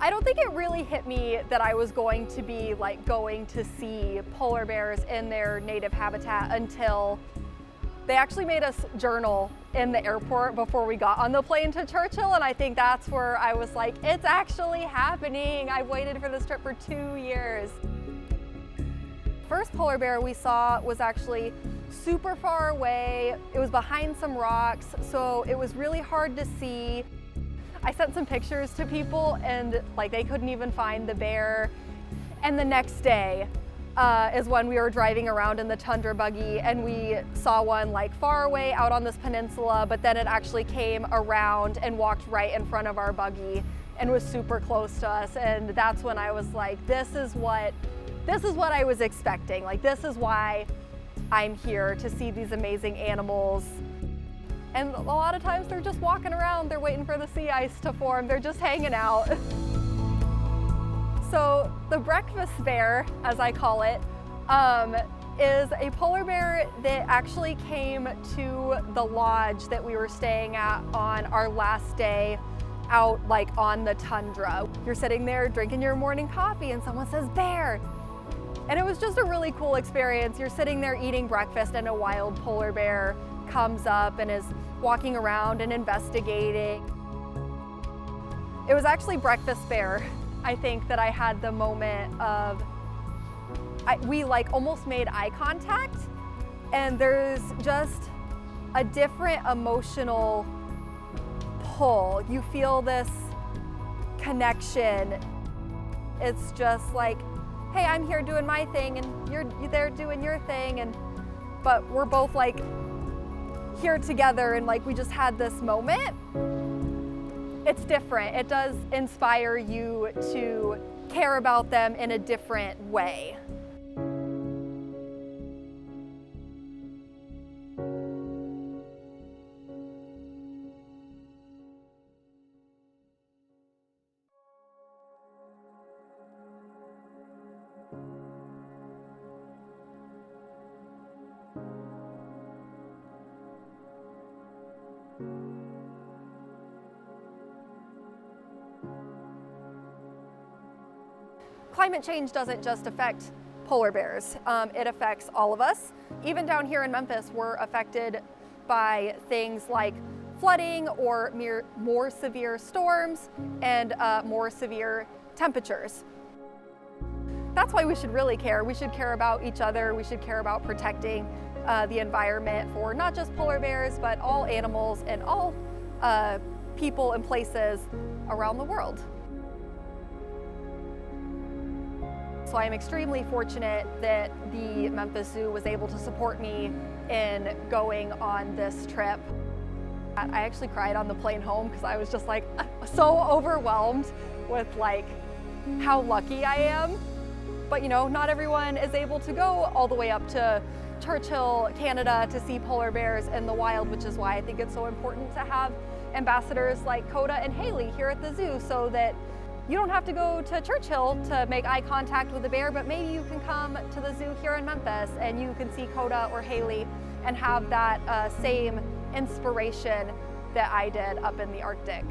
I don't think it really hit me that I was going to be like going to see polar bears in their native habitat until they actually made us journal in the airport before we got on the plane to Churchill, and I think that's where I was like, it's actually happening. I've waited for this trip for 2 years. First polar bear we saw was actually super far away. It was behind some rocks, so it was really hard to see. I sent some pictures to people and like they couldn't even find the bear. And the next day is when we were driving around in the tundra buggy and we saw one like far away out on this peninsula, but then it actually came around and walked right in front of our buggy and was super close to us. And that's when I was like, this is what I was expecting. Like, this is why I'm here, to see these amazing animals. And a lot of times they're just walking around, they're waiting for the sea ice to form, they're just hanging out. So the breakfast bear, as I call it, is a polar bear that actually came to the lodge that we were staying at on our last day out like on the tundra. You're sitting there drinking your morning coffee and someone says, "Bear." And it was just a really cool experience. You're sitting there eating breakfast and a wild polar bear comes up and is walking around and investigating. It was actually breakfast bear, I think, that I had the moment of, we like almost made eye contact, and there's just a different emotional pull. You feel this connection. It's just like, hey, I'm here doing my thing and you're there doing your thing, but we're both like here together, and like we just had this moment. It's different. It does inspire you to care about them in a different way. Climate change doesn't just affect polar bears, it affects all of us. Even down here in Memphis, we're affected by things like flooding or more severe storms and more severe temperatures. That's why we should really care. We should care about each other. We should care about protecting the environment for not just polar bears, but all animals and all people and places around the world. So I'm extremely fortunate that the Memphis Zoo was able to support me in going on this trip. I actually cried on the plane home because I was just like so overwhelmed with like how lucky I am. But you know, not everyone is able to go all the way up to Churchill, Canada to see polar bears in the wild, which is why I think it's so important to have ambassadors like Coda and Haley here at the zoo, so that you don't have to go to Churchill to make eye contact with a bear, but maybe you can come to the zoo here in Memphis and you can see Coda or Haley and have that same inspiration that I did up in the Arctic.